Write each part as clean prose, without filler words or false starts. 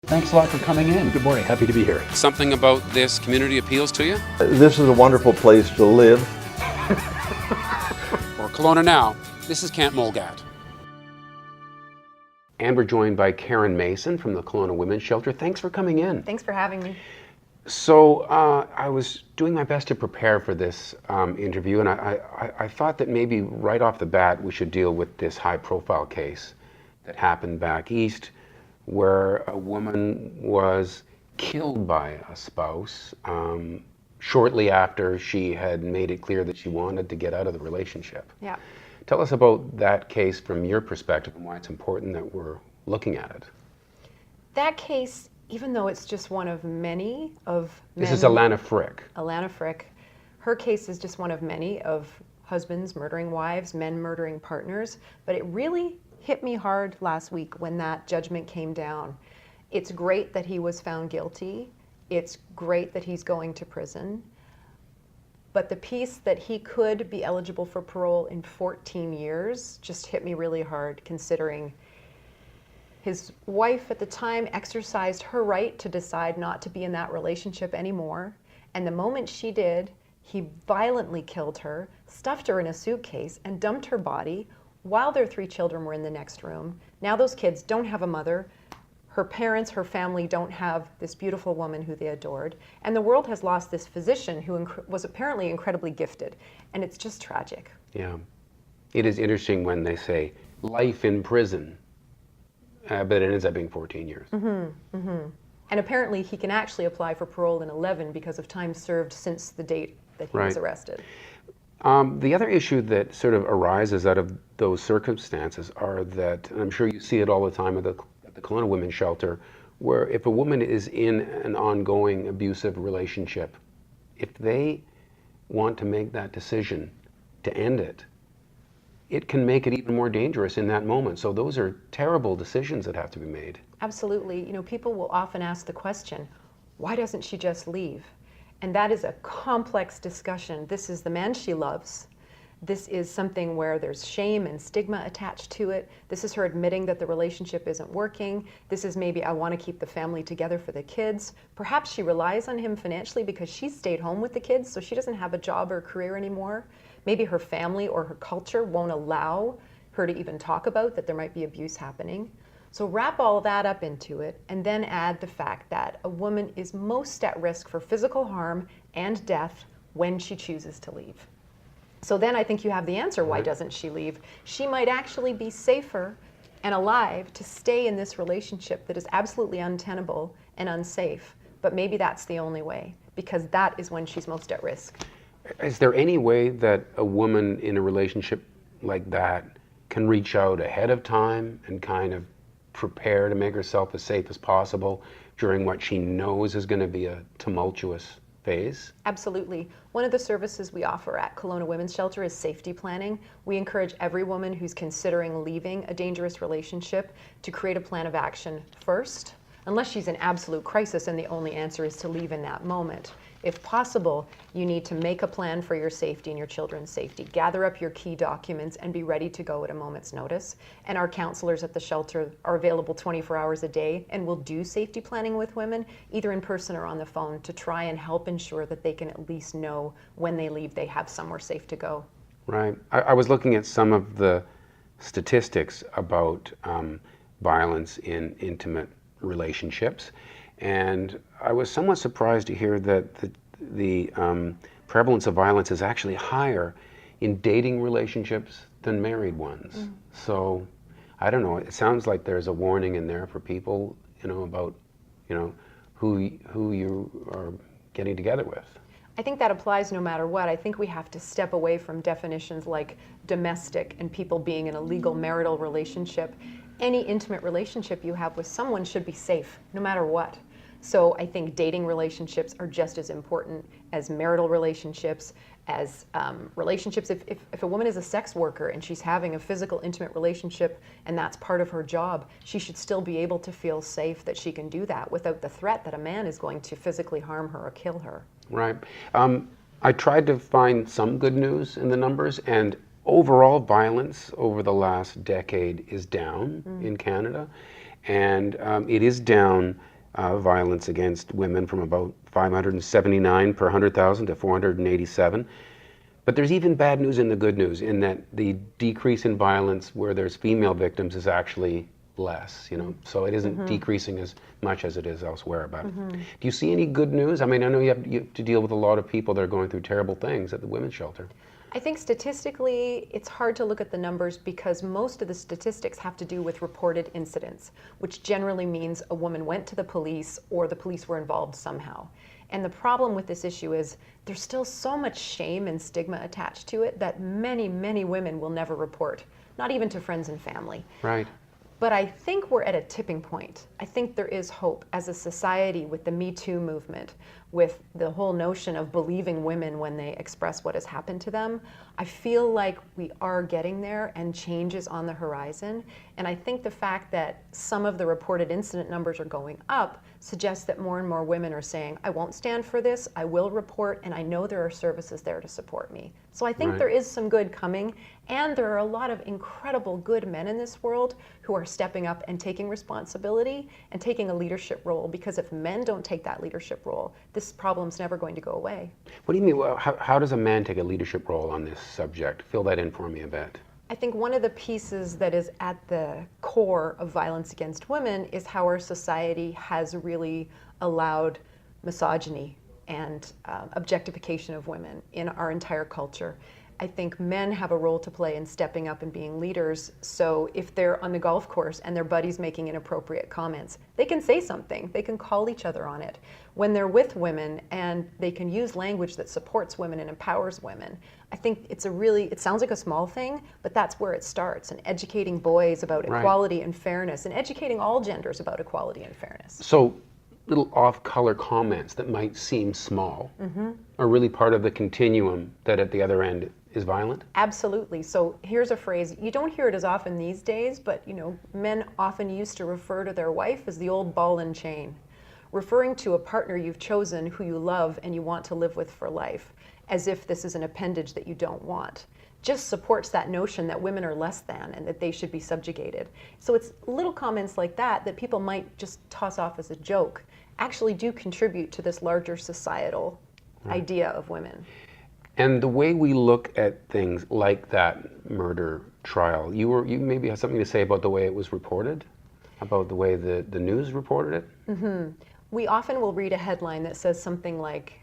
Thanks a lot for coming in. Good morning. Happy to be here. Something about this community appeals to you? This is a wonderful place to live. For Kelowna Now, this is Kent Mulgat. And we're joined by Karen Mason from the Kelowna Women's Shelter. Thanks for coming in. Thanks for having me. So I was doing my best to prepare for this interview, and I thought that maybe right off the bat we should deal with this high-profile case that happened back east, where a woman was killed by a spouse shortly after she had made it clear that she wanted to get out of the relationship. Yeah. Tell us about that case from your perspective and why it's important that we're looking at it. That case, even though it's just one of many of This men, is Alana Frick. Alana Frick, her case is just one of many of husbands murdering wives, men murdering partners, but it really hit me hard last week when that judgment came down. It's great that he was found guilty. It's great that he's going to prison. But the piece that he could be eligible for parole in 14 years just hit me really hard, considering his wife at the time exercised her right to decide not to be in that relationship anymore. And the moment she did, he violently killed her, stuffed her in a suitcase, and dumped her body while their 3 children were in the next room. Now those kids don't have a mother. Her parents, her family don't have this beautiful woman who they adored. And the world has lost this physician who was apparently incredibly gifted. And it's just tragic. Yeah. It is interesting when they say life in prison, but it ends up being 14 years. And apparently he can actually apply for parole in 11 because of time served since the date that he was arrested. The other issue that sort of arises out of those circumstances are that, and I'm sure you see it all the time at the Kelowna Women's Shelter, where if a woman is in an ongoing abusive relationship, if they want to make that decision to end it, it can make it even more dangerous in that moment. So those are terrible decisions that have to be made. Absolutely. You know, people will often ask the question, why doesn't she just leave? And that is a complex discussion. This is the man she loves. This is something where there's shame and stigma attached to it. This is her admitting that the relationship isn't working. This is maybe, I want to keep the family together for the kids. Perhaps she relies on him financially because she stayed home with the kids, so she doesn't have a job or career anymore. Maybe her family or her culture won't allow her to even talk about that there might be abuse happening. So wrap all that up into it and then add the fact that a woman is most at risk for physical harm and death when she chooses to leave. So then I think you have the answer, why doesn't she leave? She might actually be safer and alive to stay in this relationship that is absolutely untenable and unsafe, but maybe that's the only way, because that is when she's most at risk. Is there any way that a woman in a relationship like that can reach out ahead of time and kind of prepare to make herself as safe as possible during what she knows is going to be a tumultuous phase? Absolutely. One of the services we offer at Kelowna Women's Shelter is safety planning. We encourage every woman who's considering leaving a dangerous relationship to create a plan of action first, unless she's in absolute crisis and the only answer is to leave in that moment. If possible, you need to make a plan for your safety and your children's safety. Gather up your key documents and be ready to go at a moment's notice. And our counselors at the shelter are available 24 hours a day and will do safety planning with women, either in person or on the phone, to try and help ensure that they can at least know when they leave they have somewhere safe to go. Right. I was looking at some of the statistics about violence in intimate relationships, and I was somewhat surprised to hear that the prevalence of violence is actually higher in dating relationships than married ones. So I don't know, it sounds like there's a warning in there for people, about, who you are getting together with. I think that applies no matter what. I think we have to step away from definitions like domestic and people being in a legal marital relationship. Any intimate relationship you have with someone should be safe, no matter what. So I think dating relationships are just as important as marital relationships, as relationships. If a woman is a sex worker and she's having a physical, intimate relationship and that's part of her job, she should still be able to feel safe that she can do that without the threat that a man is going to physically harm her or kill her. Right. I tried to find some good news in the numbers, and overall violence over the last decade is down in Canada, and it is down violence against women from about 579 per 100,000 to 487. But there's even bad news in the good news, in that the decrease in violence where there's female victims is actually less, so it isn't decreasing as much as it is elsewhere. But do you see any good news? I mean, I know you have to deal with a lot of people that are going through terrible things at the women's shelter. I think statistically, it's hard to look at the numbers because most of the statistics have to do with reported incidents, which generally means a woman went to the police or the police were involved somehow. And the problem with this issue is there's still so much shame and stigma attached to it that many, many women will never report, not even to friends and family. Right. But I think we're at a tipping point. I think there is hope as a society with the Me Too movement, with the whole notion of believing women when they express what has happened to them. I feel like we are getting there and change is on the horizon. And I think the fact that some of the reported incident numbers are going up suggests that more and more women are saying, I won't stand for this, I will report, and I know there are services there to support me. So I think there is some good coming, and there are a lot of incredible good men in this world who are stepping up and taking responsibility and taking a leadership role, because if men don't take that leadership role, this problem's never going to go away. What do you mean? Well, how does a man take a leadership role on this subject? Fill that in for me a bit. I think one of the pieces that is at the core of violence against women is how our society has really allowed misogyny and objectification of women in our entire culture. I think men have a role to play in stepping up and being leaders. So if they're on the golf course and their buddy's making inappropriate comments, they can say something. They can call each other on it. When they're with women and they can use language that supports women and empowers women, I think it sounds like a small thing, but that's where it starts. And educating boys about equality and fairness, and educating all genders about equality and fairness. So little off-color comments that might seem small are really part of the continuum that at the other end is violent? Absolutely. So here's a phrase, you don't hear it as often these days, but men often used to refer to their wife as the old ball and chain, referring to a partner you've chosen who you love and you want to live with for life, as if this is an appendage that you don't want. Just supports that notion that women are less than and that they should be subjugated. So it's little comments like that people might just toss off as a joke actually do contribute to this larger societal idea of women. And the way we look at things like that murder trial, you maybe have something to say about the way it was reported, about the way the news reported it? We often will read a headline that says something like,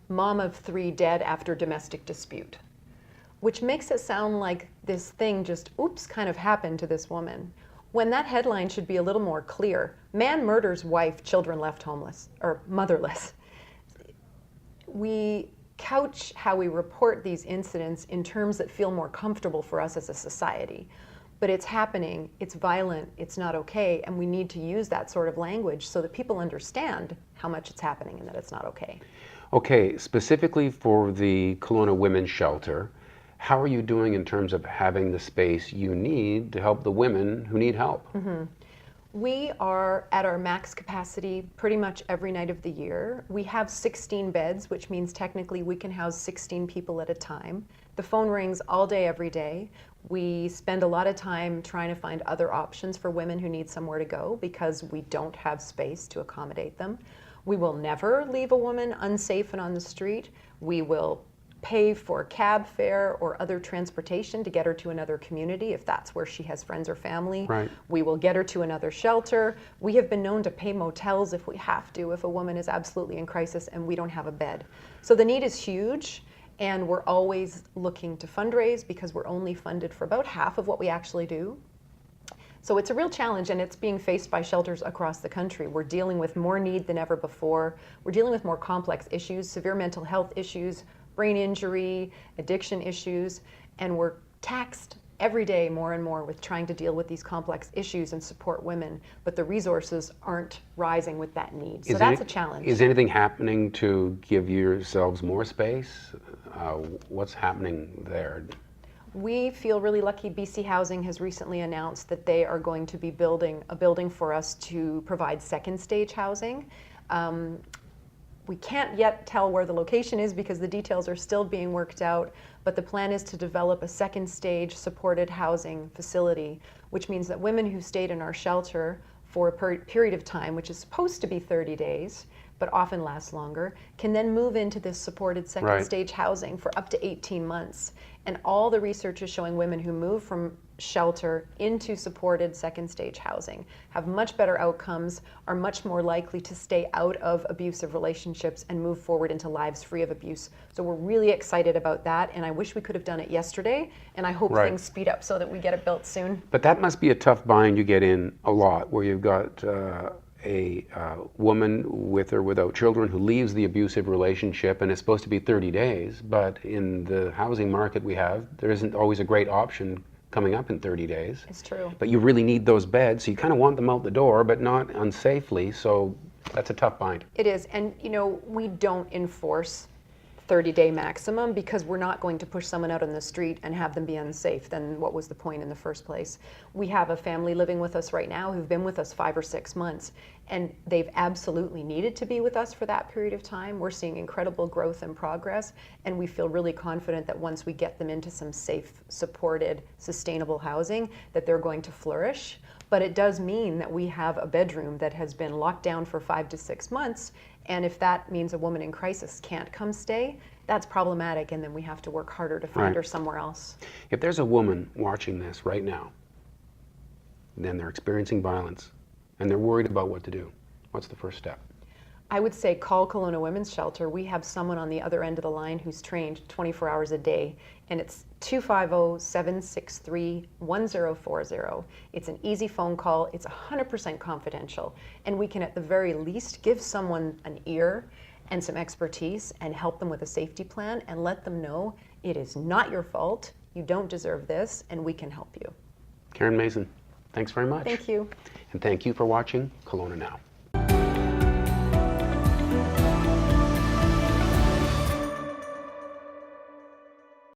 mom of 3 dead after domestic dispute, which makes it sound like this thing just, oops, kind of happened to this woman. When that headline should be a little more clear. Man murders wife, children left homeless or motherless. We couch how we report these incidents in terms that feel more comfortable for us as a society. But it's happening, it's violent, it's not okay, and we need to use that sort of language so that people understand how much it's happening and that it's not okay. Okay, specifically for the Kelowna Women's Shelter, how are you doing in terms of having the space you need to help the women who need help? We are at our max capacity pretty much every night of the year. We have 16 beds, which means technically we can house 16 people at a time. The phone rings all day, every day. We spend a lot of time trying to find other options for women who need somewhere to go because we don't have space to accommodate them. We will never leave a woman unsafe and on the street. We will pay for cab fare or other transportation to get her to another community if that's where she has friends or family. Right. We will get her to another shelter. We have been known to pay motels if we have to, if a woman is absolutely in crisis and we don't have a bed. So the need is huge, and we're always looking to fundraise because we're only funded for about half of what we actually do. So it's a real challenge, and it's being faced by shelters across the country. We're dealing with more need than ever before. We're dealing with more complex issues, severe mental health issues, brain injury, addiction issues, and we're taxed every day more and more with trying to deal with these complex issues and support women, but the resources aren't rising with that need. So that's a challenge. Is anything happening to give yourselves more space? What's happening there? We feel really lucky. BC Housing has recently announced that they are going to be building a building for us to provide second stage housing. We can't yet tell where the location is because the details are still being worked out, but the plan is to develop a second stage supported housing facility, which means that women who stayed in our shelter for a period of time, which is supposed to be 30 days, but often lasts longer, can then move into this supported second Right. stage housing for up to 18 months. And all the research is showing women who move from shelter into supported second stage housing have much better outcomes, are much more likely to stay out of abusive relationships and move forward into lives free of abuse. So we're really excited about that, and I wish we could have done it yesterday, and I hope Right. things speed up so that we get it built soon. But that must be a tough bind you get in a lot, where you've got a woman with or without children who leaves the abusive relationship, and it's supposed to be 30 days, but in the housing market we have, there isn't always a great option coming up in 30 days. It's true. But you really need those beds, so you kind of want them out the door, but not unsafely, so that's a tough bind. It is, and we don't enforce 30-day maximum because we're not going to push someone out on the street and have them be unsafe. Then what was the point in the first place? We have a family living with us right now who've been with us 5 or 6 months, and they've absolutely needed to be with us for that period of time. We're seeing incredible growth and progress, and we feel really confident that once we get them into some safe, supported, sustainable housing, that they're going to flourish. But it does mean that we have a bedroom that has been locked down for 5 to 6 months, and if that means a woman in crisis can't come stay, that's problematic, and then we have to work harder to find Right. her somewhere else. If there's a woman watching this right now, then they're experiencing violence, and they're worried about what to do, what's the first step? I would say call Kelowna Women's Shelter. We have someone on the other end of the line who's trained 24 hours a day, and it's 250-763-1040. It's an easy phone call. It's 100% confidential, and we can at the very least give someone an ear and some expertise and help them with a safety plan and let them know it is not your fault, you don't deserve this, and we can help you. Karen Mason, thanks very much. Thank you. And thank you for watching Kelowna Now.